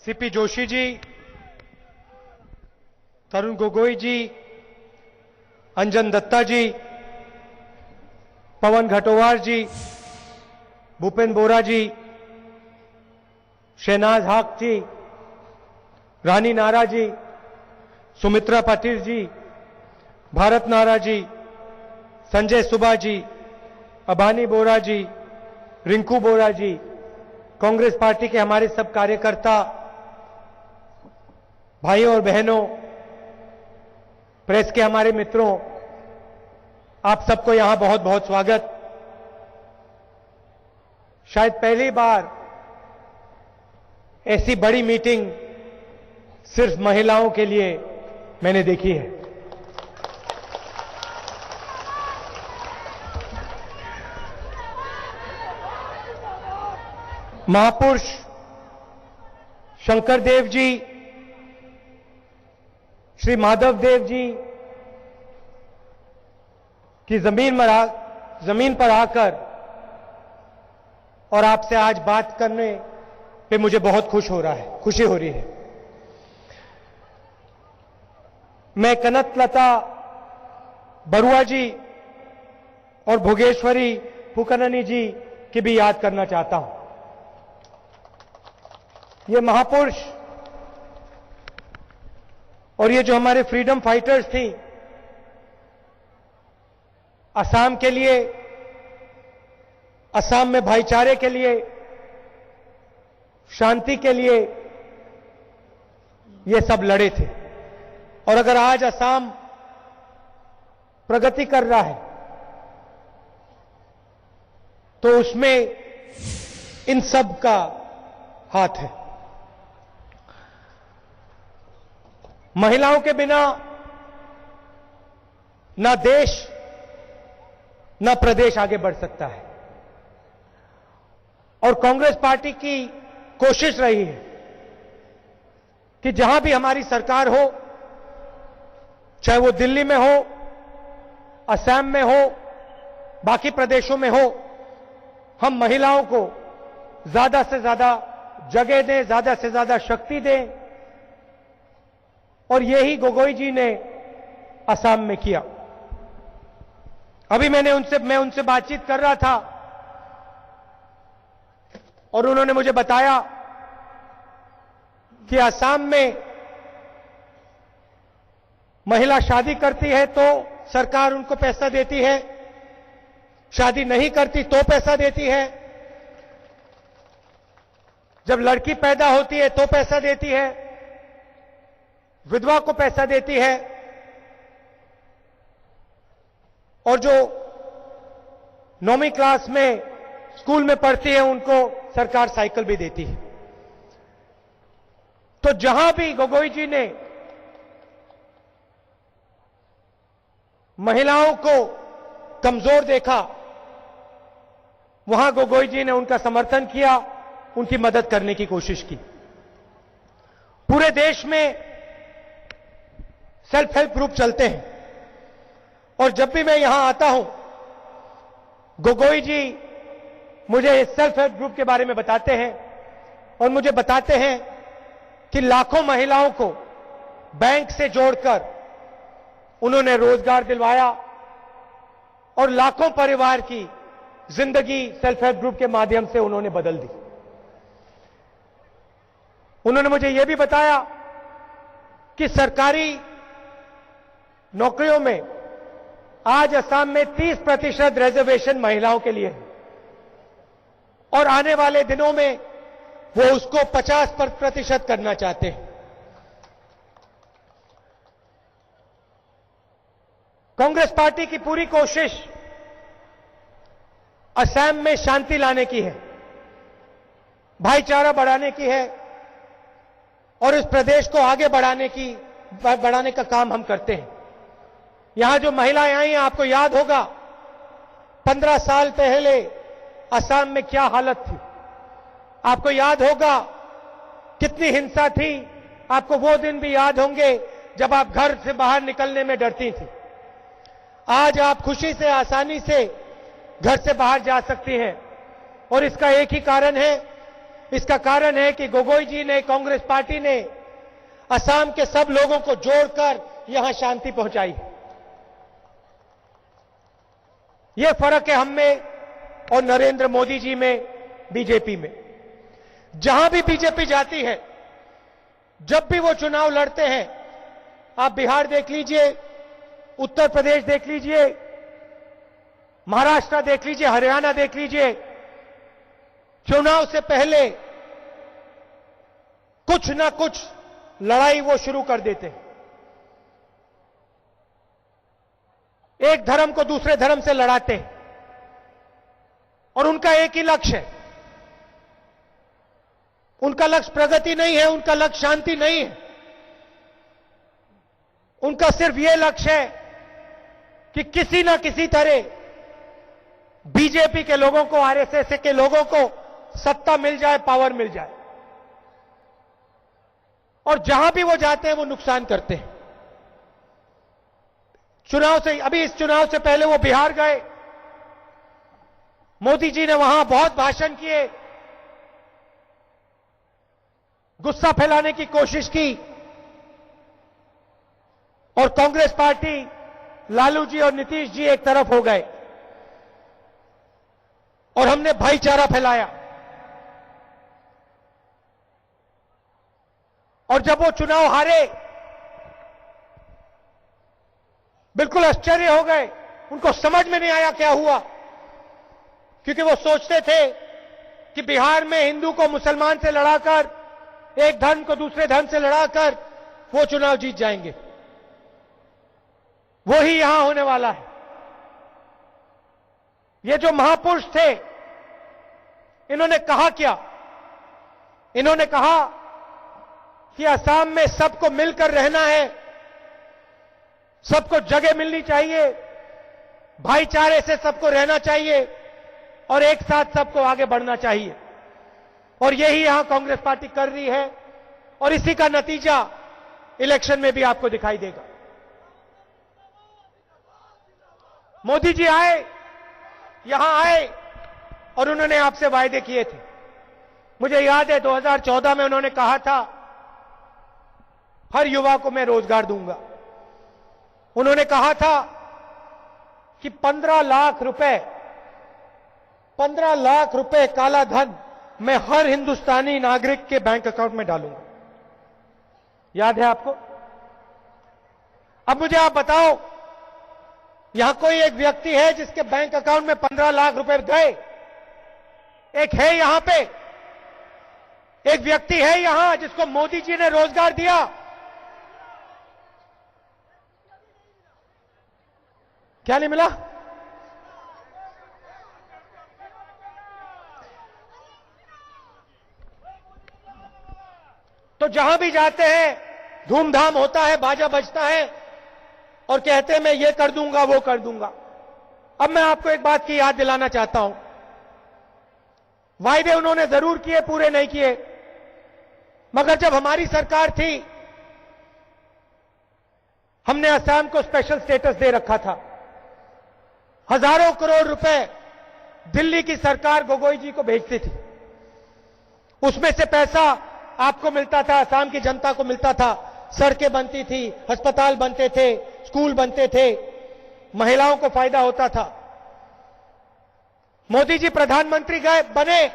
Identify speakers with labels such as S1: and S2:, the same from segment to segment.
S1: CP Joshi ji, Tarun Gogoi जी, अंजन दत्ता जी, पवन घटोवार जी, भूपेन बोरा जी, शहनाज हक जी, रानी नारा जी, सुमित्रा पाटिल जी, भारत नारा जी, संजय सुबा जी, अबानी बोरा जी, रिंकू बोरा जी, कांग्रेस पार्टी के हमारे सब कार्यकर्ता, भाइयों और बहनों, प्रेस के हमारे मित्रों, आप सबको यहां बहुत बहुत स्वागत। शायद पहली बार ऐसी बड़ी मीटिंग सिर्फ महिलाओं के लिए मैंने देखी है। महापुरुष शंकर देव जी, श्री माधव देव जी की जमीन पर आकर और आपसे आज बात करने पे मुझे बहुत खुशी हो रही है। मैं कनकलता बरुआ जी और भोगेश्वरी पुकननी जी की भी याद करना चाहता हूं। ये महापुरुष और ये जो हमारे फ्रीडम फाइटर्स थी, असम के लिए, असम में भाईचारे के लिए, शांति के लिए ये सब लड़े थे। और अगर आज असम प्रगति कर रहा है तो उसमें इन सब का हाथ है। महिलाओं के बिना ना देश ना प्रदेश आगे बढ़ सकता है। और कांग्रेस पार्टी की कोशिश रही है कि जहां भी हमारी सरकार हो, चाहे वो दिल्ली में हो, असम में हो, बाकी प्रदेशों में हो, हम महिलाओं को ज्यादा से ज्यादा जगह दें, ज्यादा से ज्यादा शक्ति दें। और यही गोगोई जी ने असम में किया। अभी मैं उनसे बातचीत कर रहा था और उन्होंने मुझे बताया कि असम में महिला शादी करती है तो सरकार उनको पैसा देती है, शादी नहीं करती तो पैसा देती है, जब लड़की पैदा होती है तो पैसा देती है, विधवा को पैसा देती है, और जो 9वीं क्लास में स्कूल में पढ़ती है उनको सरकार साइकिल भी देती है। तो जहां भी गोगोई जी ने महिलाओं को कमजोर देखा, वहां गोगोई जी ने उनका समर्थन किया, उनकी मदद करने की कोशिश की। पूरे देश में सेल्फ हेल्प ग्रुप चलते हैं और जब भी मैं यहां आता हूं, गोगोई जी मुझे इस सेल्फ हेल्प ग्रुप के बारे में बताते हैं और मुझे बताते हैं कि लाखों महिलाओं को बैंक से जोड़कर उन्होंने रोजगार दिलवाया और लाखों परिवार की जिंदगी सेल्फ हेल्प ग्रुप के माध्यम से उन्होंने बदल दी। उन्होंने मुझे यह भी बताया कि सरकारी नौकरियों में आज असम में 30% रिजर्वेशन महिलाओं के लिए है और आने वाले दिनों में वो उसको 50% करना चाहते हैं। कांग्रेस पार्टी की पूरी कोशिश असम में शांति लाने की है, भाईचारा बढ़ाने की है और इस प्रदेश को आगे बढ़ाने का काम हम करते हैं। यहां जो महिलाएं आई हैं, आपको याद होगा 15 साल पहले असम में क्या हालत थी, आपको याद होगा कितनी हिंसा थी, आपको वो दिन भी याद होंगे जब आप घर से बाहर निकलने में डरती थी। आज आप खुशी से, आसानी से घर से बाहर जा सकती हैं और इसका एक ही कारण है इसका कारण है कि गोगोई जी ने, कांग्रेस पार्टी ने असम के सब लोगों को जोड़कर यहां शांति पहुंचाई। यह फर्क है हम में और नरेंद्र मोदी जी में, बीजेपी में। जहां भी बीजेपी जाती है, जब भी वो चुनाव लड़ते हैं, आप बिहार देख लीजिए, उत्तर प्रदेश देख लीजिए, महाराष्ट्र देख लीजिए, हरियाणा देख लीजिए, चुनाव से पहले कुछ ना कुछ लड़ाई वो शुरू कर देते हैं। एक धर्म को दूसरे धर्म से लड़ाते हैं और उनका एक ही लक्ष्य है। उनका लक्ष्य प्रगति नहीं है, उनका लक्ष्य शांति नहीं है। उनका सिर्फ यह लक्ष्य है कि किसी ना किसी तरह बीजेपी के लोगों को, आरएसएस के लोगों को सत्ता मिल जाए, पावर मिल जाए। और जहां भी वो जाते हैं वो नुकसान करते हैं। अभी इस चुनाव से पहले वो बिहार गए, मोदी जी ने वहां बहुत भाषण किए, गुस्सा फैलाने की कोशिश की, और कांग्रेस पार्टी, लालू जी और नीतीश जी एक तरफ हो गए और हमने भाईचारा फैलाया। और जब वो चुनाव हारे, बिल्कुल आश्चर्य हो गए, उनको समझ में नहीं आया क्या हुआ, क्योंकि वो सोचते थे कि बिहार में हिंदू को मुसलमान से लड़ाकर, एक धर्म को दूसरे धर्म से लड़ाकर वो चुनाव जीत जाएंगे। वो ही यहां होने वाला है। ये जो महापुरुष थे, इन्होंने कहा क्या? इन्होंने कहा कि असम में सबको मिलकर रहना है, सबको जगह मिलनी चाहिए, भाईचारे से सबको रहना चाहिए और एक साथ सबको आगे बढ़ना चाहिए। और यही यहां कांग्रेस पार्टी कर रही है और इसी का नतीजा इलेक्शन में भी आपको दिखाई देगा। मोदी जी आए, यहां आए और उन्होंने आपसे वायदे किए थे। मुझे याद है 2014 में उन्होंने कहा था हर युवा को मैं रोजगार दूंगा। उन्होंने कहा था कि 15 लाख रुपए काला धन मैं हर हिंदुस्तानी नागरिक के बैंक अकाउंट में डालूंगा। याद है आपको? अब मुझे आप बताओ, यहां कोई एक व्यक्ति है जिसके बैंक अकाउंट में 15 लाख रुपए गए? एक है यहां पे? एक व्यक्ति है यहां जिसको मोदी जी ने रोजगार दिया? क्या नहीं मिला? तो जहां भी जाते हैं धूमधाम होता है, बाजा बजता है और कहते हैं मैं ये कर दूंगा, वो कर दूंगा। अब मैं आपको एक बात की याद दिलाना चाहता हूं, वायदे उन्होंने जरूर किए, पूरे नहीं किए, मगर जब हमारी सरकार थी हमने असम को स्पेशल स्टेटस दे रखा था। हजारों करोड़ रुपए दिल्ली की सरकार गोगोई जी को भेजती थी। उसमें से पैसा आपको मिलता था, असम की जनता को मिलता था। सड़कें बनती थी, अस्पताल बनते थे, स्कूल बनते थे, महिलाओं को फायदा होता था। मोदी जी प्रधानमंत्री बने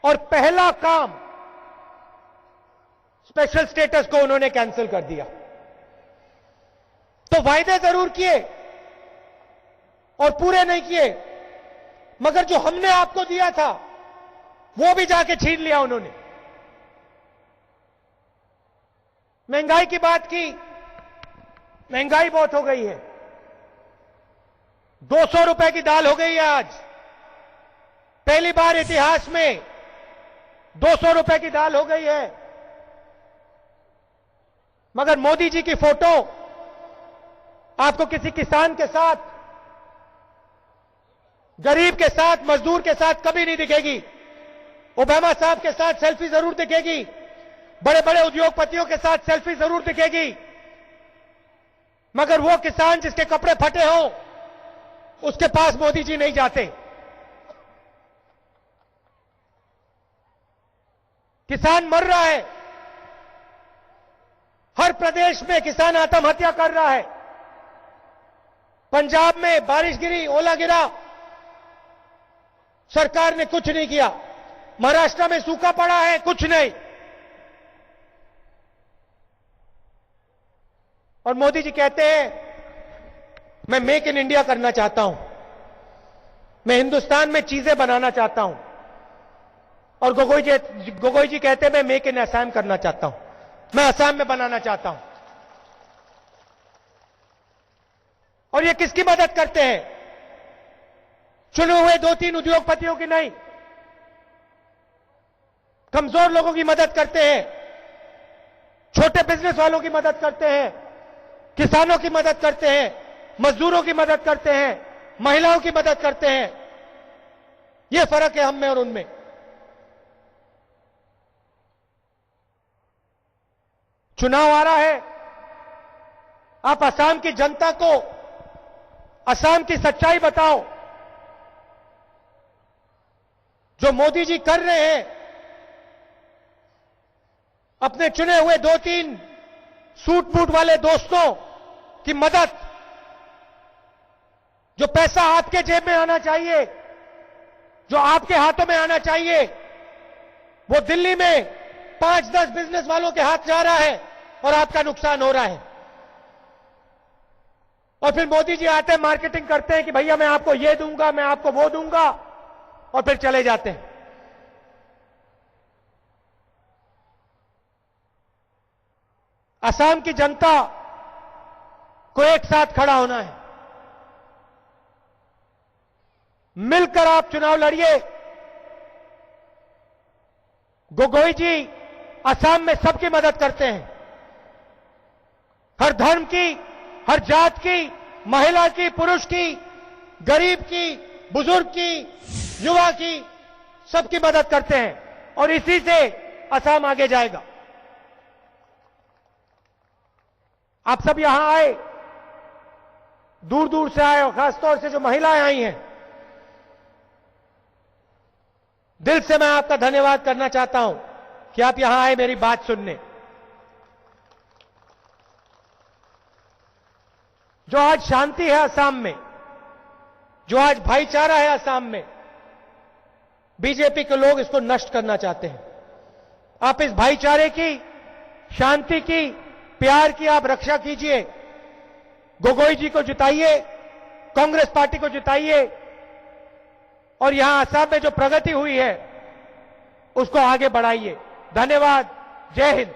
S1: और पहला काम स्पेशल स्टेटस को उन्होंने कैंसिल कर दिया। तो वायदे जरूर किए और पूरे नहीं किए, मगर जो हमने आपको दिया था वो भी जाके छीन लिया उन्होंने। महंगाई की बात की, महंगाई बहुत हो गई है। 200 रुपए की दाल हो गई है आज। पहली बार इतिहास में 200 रुपए की दाल हो गई है। मगर मोदी जी की फोटो आपको किसी किसान के साथ, गरीब के साथ, मजदूर के साथ कभी नहीं दिखेगी। ओबामा साहब के साथ सेल्फी जरूर दिखेगी, बड़े बड़े उद्योगपतियों के साथ सेल्फी जरूर दिखेगी, मगर वो किसान जिसके कपड़े फटे हों उसके पास मोदी जी नहीं जाते। किसान मर रहा है, हर प्रदेश में किसान आत्महत्या कर रहा है। पंजाब में बारिश गिरी, ओला गिरा, सरकार ने कुछ नहीं किया। महाराष्ट्र में सूखा पड़ा है, कुछ नहीं। और मोदी जी कहते हैं मैं मेक इन इंडिया करना चाहता हूं, मैं हिंदुस्तान में चीजें बनाना चाहता हूं। और गोगोई जी कहते हैं मैं मेक इन असम करना चाहता हूं, मैं असम में बनाना चाहता हूं। और ये किसकी मदद करते हैं? चुने हुए 2-3 उद्योगपतियों की नहीं, कमजोर लोगों की मदद करते हैं, छोटे बिजनेस वालों की मदद करते हैं, किसानों की मदद करते हैं, मजदूरों की मदद करते हैं, महिलाओं की मदद करते हैं। यह फर्क है हम में और उनमें। चुनाव आ रहा है, आप असम की जनता को असम की सच्चाई बताओ। जो मोदी जी कर रहे हैं, अपने चुने हुए 2-3 सूट बूट वाले दोस्तों की मदद, जो पैसा आपके जेब में आना चाहिए, जो आपके हाथों में आना चाहिए, वो दिल्ली में 5-10 बिजनेस वालों के हाथ जा रहा है और आपका नुकसान हो रहा है। और फिर मोदी जी आते हैं, मार्केटिंग करते हैं कि भैया मैं आपको ये दूंगा, मैं आपको वो दूंगा, और फिर चले जाते हैं। असम की जनता को एक साथ खड़ा होना है, मिलकर आप चुनाव लड़िए। गोगोई जी असम में सबकी मदद करते हैं, हर धर्म की, हर जात की, महिला की, पुरुष की, गरीब की, बुजुर्ग की, युवा की, सबकी मदद करते हैं। और इसी से असम आगे जाएगा। आप सब यहां आए, दूर दूर से आए, और खासतौर से जो महिलाएं आई हैं, दिल से मैं आपका धन्यवाद करना चाहता हूं कि आप यहां आए मेरी बात सुनने। जो आज शांति है असम में, जो आज भाईचारा है असम में, बीजेपी के लोग इसको नष्ट करना चाहते हैं। आप इस भाईचारे की, शांति की, प्यार की आप रक्षा कीजिए। गोगोई जी को जिताइए, कांग्रेस पार्टी को जिताइए, और यहां असम में जो प्रगति हुई है उसको आगे बढ़ाइए। धन्यवाद। जय हिंद।